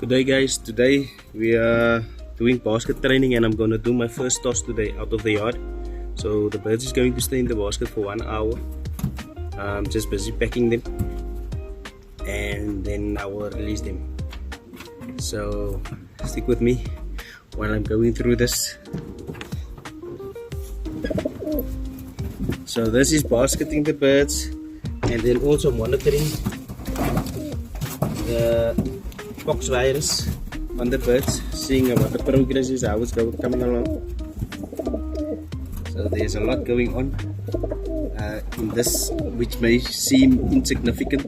Good day guys, today we are doing basket training and I'm going to do my first toss today out of the yard. So the birds is going to stay in the basket for 1 hour. I'm just busy packing them and then I will release them. So stick with me while I'm going through this. So this is basketing the birds and then also monitoring the pox virus on the birds, seeing what the progress is, how it's coming along. So there's a lot going on in this, which may seem insignificant,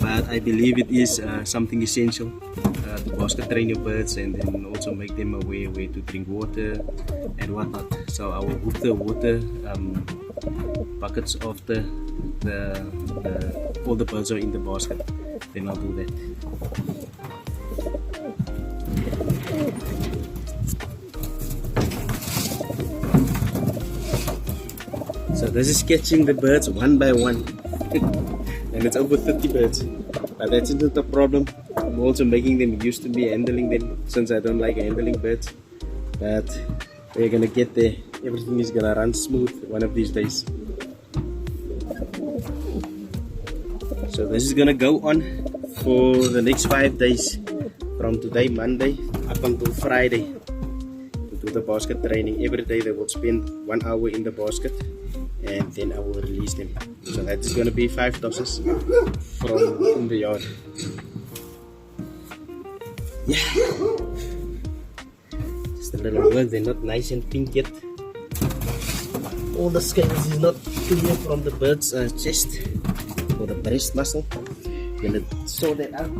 but I believe it is something essential to basket train your birds and then also make them aware where to drink water and whatnot. So I will hook the water buckets of all the birds are in the basket, then I'll do that. So this is catching the birds one by one and it's over 30 birds, but that's not a problem. I'm also making them used to me handling them, since I don't like handling birds, but we're gonna get there. Everything is gonna run smooth one of these days. So this is gonna go on for the next 5 days, from today Monday up until Friday, to do the basket training. Every day they will spend 1 hour in the basket and then I will release them. So that is going to be 5 tosses from in the yard. Yeah, just a little work. They're not nice and pink yet. All the scales is not clear from the bird's chest or the breast muscle. I'm gonna sort that out.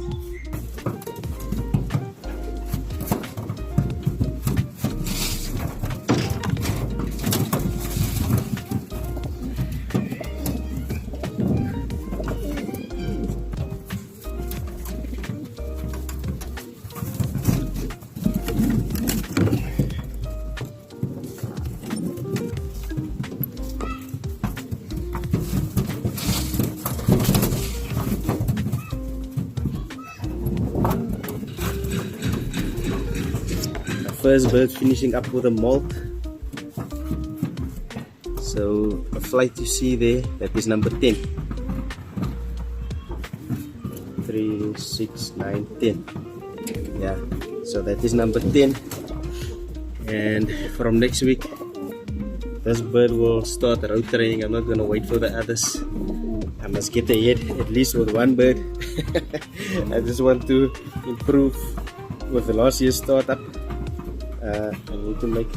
First bird finishing up with a molt. So the flight you see there, that is number 10. 3, 6, 9, 10. Yeah, so that is number 10. And from next week this bird will start road training. I'm not gonna wait for the others. I must get ahead at least with one bird. I just want to improve with the last year's startup. I need to make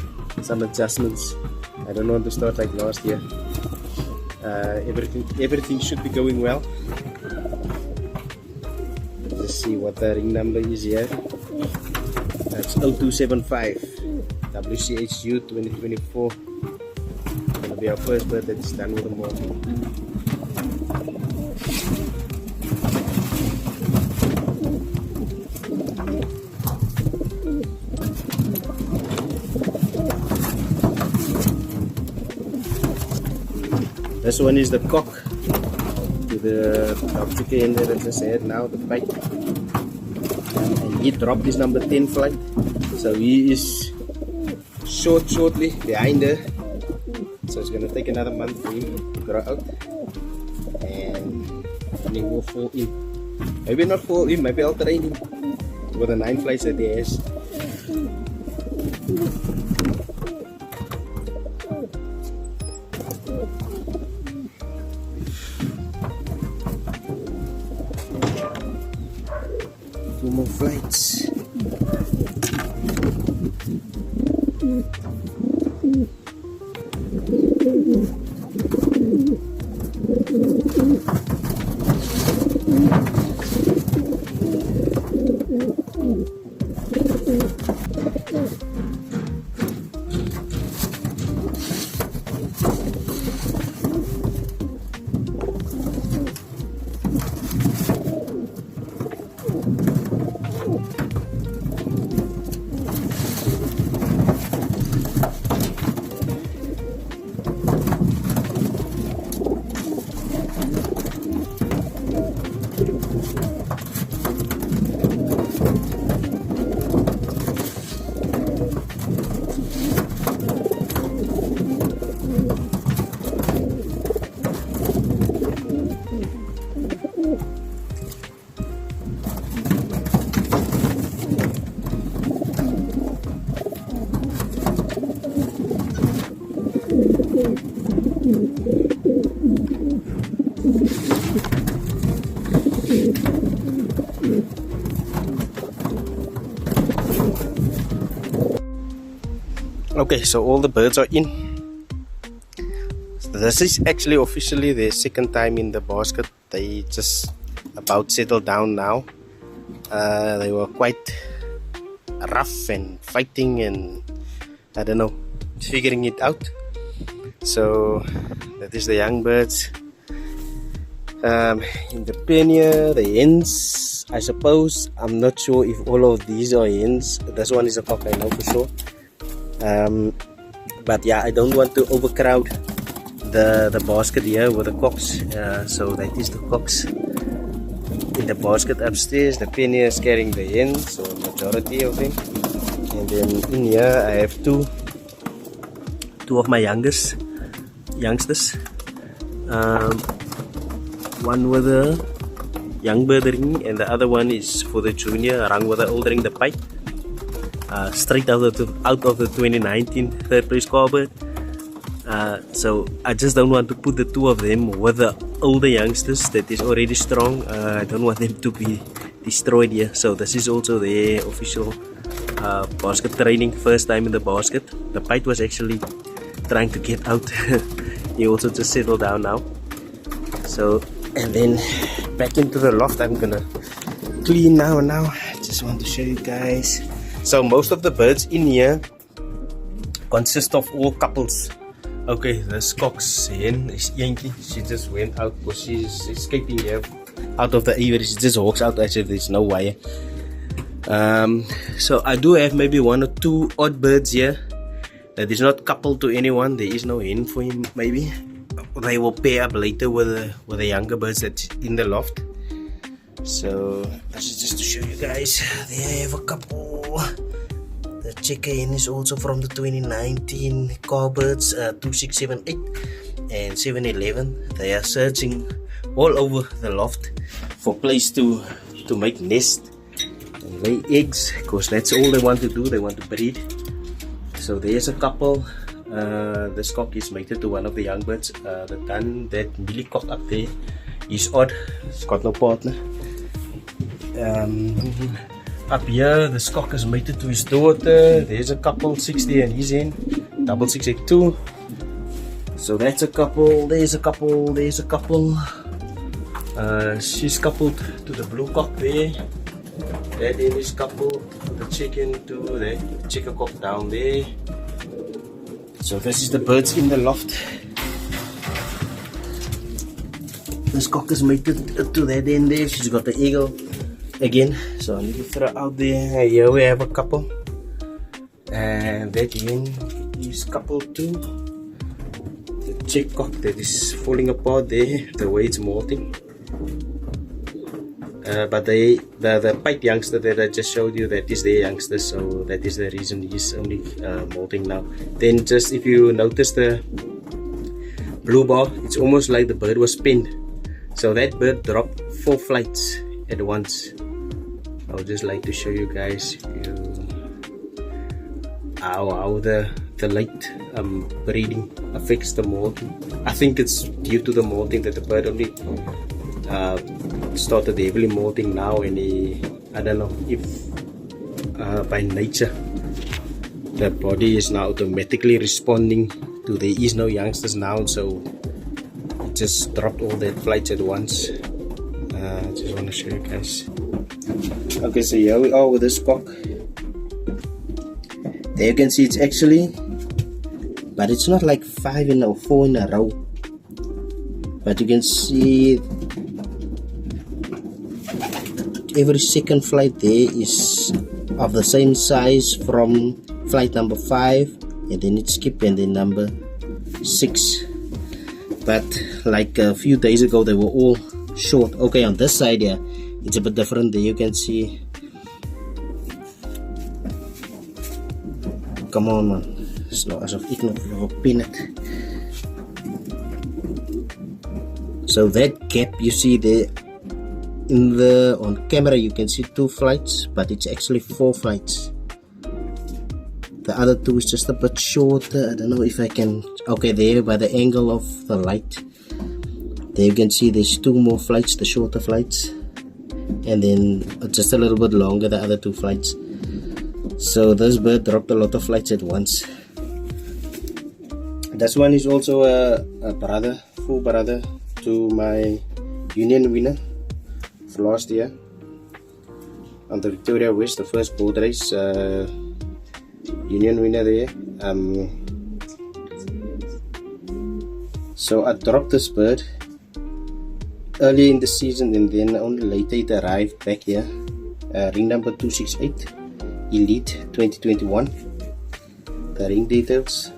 some adjustments. I don't want to start like last year. Everything should be going well. Let's see what the ring number is here. That's 0275 WCHU 2024. Gonna be our first bird that's done with the molting. This one is the cock to the dog chicken that I just had now, the bite. And he dropped his number 10 flight. So he is shortly behind her. So it's going to take another month for him to grow out. And he will fall in. Maybe not fall in, maybe I'll train him with the 9 flights that he has. Two more flights. Okay, so all the birds are in. This is actually officially their second time in the basket. They just about settled down now. They were quite rough and fighting and I don't know, figuring it out. So that is the young birds. In the pen here, the hens, I suppose. I'm not sure if all of these are hens. This one is a cock, I know for sure. But yeah, I don't want to overcrowd the basket here with the cocks. So that is the cocks in the basket upstairs. The pen here is carrying the hens, so majority of them. And then in here I have two of my youngsters. One with a young bird ring and the other one is for the junior rung with the old ring, the pipe. Straight out of the 2019 third place car bird. So I just don't want to put the two of them with the older youngsters that is already strong. I don't want them to be destroyed here. So this is also their official basket training, first time in the basket. The pipe was actually trying to get out. He also just settled down now. So, and then back into the loft. I'm gonna clean now. I just want to show you guys. So most of the birds in here consist of all couples. Okay, this cock's hen is Yankee. She just went out because she's escaping here out of the aviary. She just walks out as if there's no wire. So I do have maybe one or two odd birds here that is not coupled to anyone. There is no hen for him. Maybe they will pair up later with the younger birds that's in the loft. So this is just to show you guys. There I have a couple. The checker hen is also from the 2019 car birds, 2678 and 711. They are searching all over the loft for place to make nest and lay eggs, because that's all they want to do. They want to breed. So there's a couple. This cock is mated to one of the young birds. The dun, that billy cock up there, is odd. It's got no partner. Up here, this cock is mated to his daughter. There's a couple, 60 and he's in. Double 682. So that's a couple. There's a couple. There's a couple. She's coupled to the blue cock there. That then is coupled to the chicken to the chicken cock down there. So this is the birds in the loft. This cock is mated to that end there. She's got the eagle again, so I need to throw out there. Here we have a couple, and that hen is coupled to the chick cock that is falling apart there, the way it's molting. But the pipe youngster that I just showed you, that is their youngster, so that is the reason he's only molting now. Then just if you notice the blue bar, it's almost like the bird was pinned. So that bird dropped 4 flights at once. I would just like to show you guys how the late breeding affects the molting. I think it's due to the molting that the bird only started heavily molting now, and I don't know if by nature the body is now automatically responding to there is no youngsters now, so it just dropped all that flights at once. I just want to show you guys. Okay, so here we are with this cock. There you can see it's actually, but it's not like 5 or 4 in a row, but you can see every second flight there is of the same size from flight number 5, and then it skipped, and then number 6. But like a few days ago they were all short. Okay, on this side here it's a bit different. There you can see, come on man, it's not as if ik nog wil pin it. So that gap you see there on camera, you can see 2 flights, but it's actually 4 flights. The other 2 is just a bit shorter. I don't know if I can, okay, there by the angle of the light, there you can see there's 2 more flights, the shorter flights, and then just a little bit longer, the other 2 flights. So this bird dropped a lot of flights at once. This one is also a brother, full brother to my union winner of last year on the Victoria West, the first boat race. Union winner there. So I dropped this bird early in the season, and then only later it arrived back here. Ring number 268, Elite 2021. The ring details,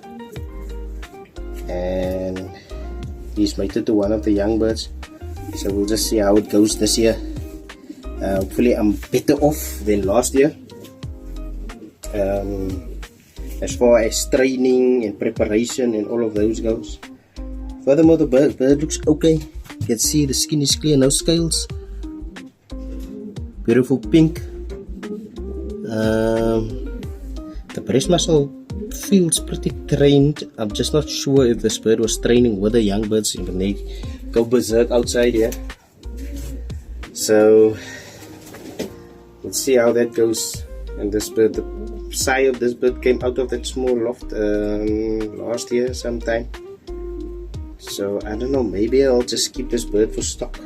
and he's mated to one of the young birds. So we'll just see how it goes this year. Hopefully I'm better off than last year. As far as training and preparation and all of those goes. Furthermore, the bird looks okay. You can see the skin is clear, no scales. Beautiful pink. The breast muscle feels pretty trained. I'm just not sure if this bird was training with the young birds when they go berserk outside here. So let's see how that goes. And this bird, the sire of this bird came out of that small loft last year sometime. So I don't know, maybe I'll just keep this bird for stock.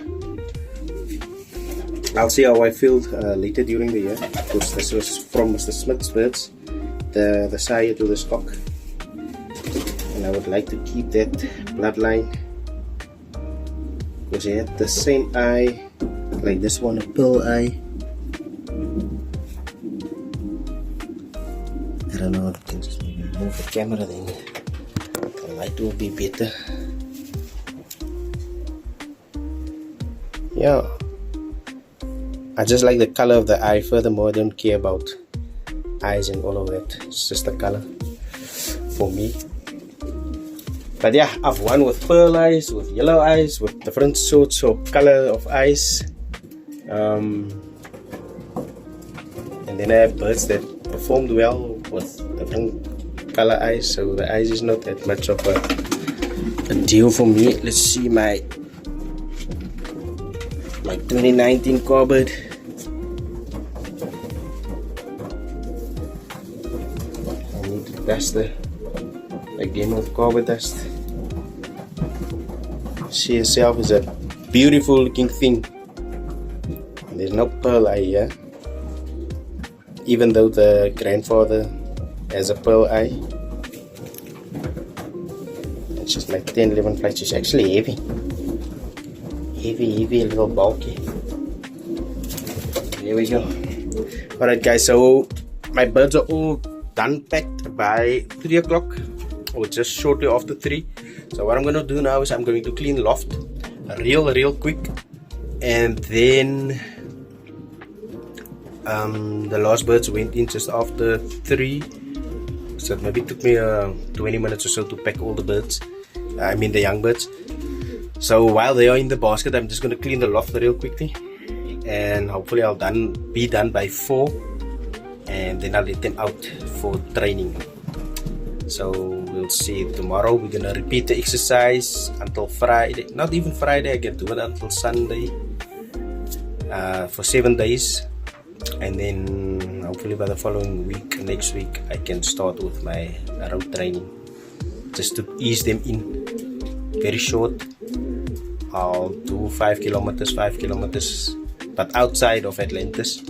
I'll see how I feel later during the year, because this was from Mr. Smith's birds, the sire to the stock, and I would like to keep that bloodline, because he had the same eye like this one, a pearl eye. I don't know, I can just maybe move the camera, then the light will be better. Yeah, I just like the color of the eye. Furthermore, I don't care about eyes and all of that. It's just the color for me. But yeah, I've won with pearl eyes, with yellow eyes, with different sorts of color of eyes. And then I have birds that performed well with different color eyes. So the eyes is not that much of a deal for me. Let's see my 2019 carbide. I need to dust again with carbide dust. She herself is a beautiful looking thing. There's no pearl eye here, even though the grandfather has a pearl eye. It's just like 10-11 flights. It's actually heavy. Heavy, a little bulky. There we go. Alright guys, so my birds are all done packed by 3 o'clock, or just shortly after 3. So what I'm going to do now is I'm going to clean Loft real quick, and then the last birds went in just after 3, so it maybe took me 20 minutes or so to pack all the birds, I mean the young birds. So while they are in the basket, I'm just going to clean the Loft real quickly, and hopefully I'll be done by 4, and then I'll let them out for training. So we'll see. Tomorrow we're going to repeat the exercise until Friday. Not even Friday, I can do it until Sunday, for 7 days, and then hopefully by the following week, next week, I can start with my road training, just to ease them in. Very short. I'll do 5 kilometers, but outside of Atlantis,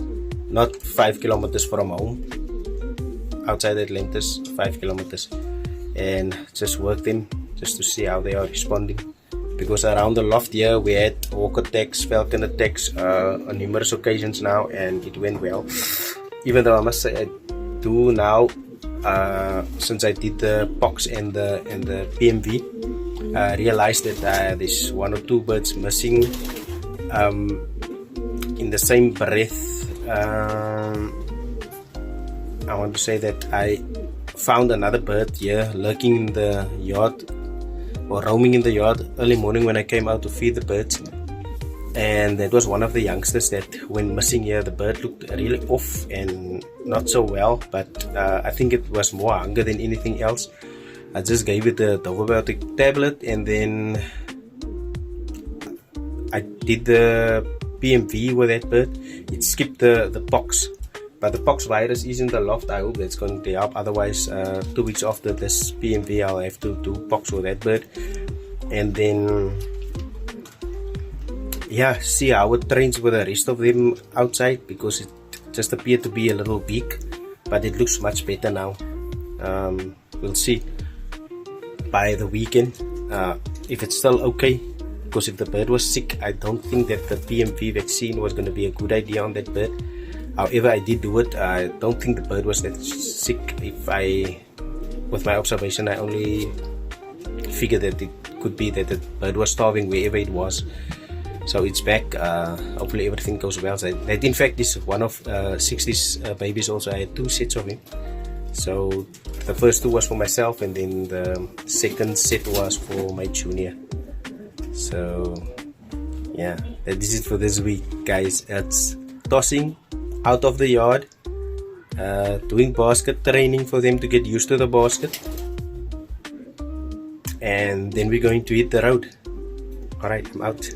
not 5 kilometers from home, outside Atlantis, 5 kilometers, and just work them just to see how they are responding. Because around the Loft here we had hawk attacks, falcon attacks on numerous occasions now, and it went well. Even though I must say I do now, since I did the POX and the PMV, I realized that there's 1 or 2 birds missing. In the same breath, I want to say that I found another bird here lurking in the yard, or roaming in the yard early morning when I came out to feed the birds, and that was one of the youngsters that went missing here. The bird looked really off and not so well, but I think it was more hunger than anything else. I just gave it the probiotic tablet, and then I did the PMV with that bird. It skipped the POX, but the pox virus is in the loft. I hope that's going to help. Otherwise 2 weeks after this PMV I'll have to do pox for that bird, and then yeah, see how it trains with the rest of them outside, because it just appeared to be a little weak, but it looks much better now. We'll see by the weekend if it's still okay, because if the bird was sick, I don't think that the PMV vaccine was going to be a good idea on that bird. However, I did do it. I don't think the bird was that sick. With my observation, I only figured that it could be that the bird was starving wherever it was. So it's back. Hopefully everything goes well. That in fact is one of 60's babies also. I had 2 sets of him. So the first 2 was for myself, and then the second set was for my junior. So yeah, that is it for this week, guys. It's tossing out of the yard, doing basket training for them to get used to the basket, and then we're going to hit the road. Alright, I'm out.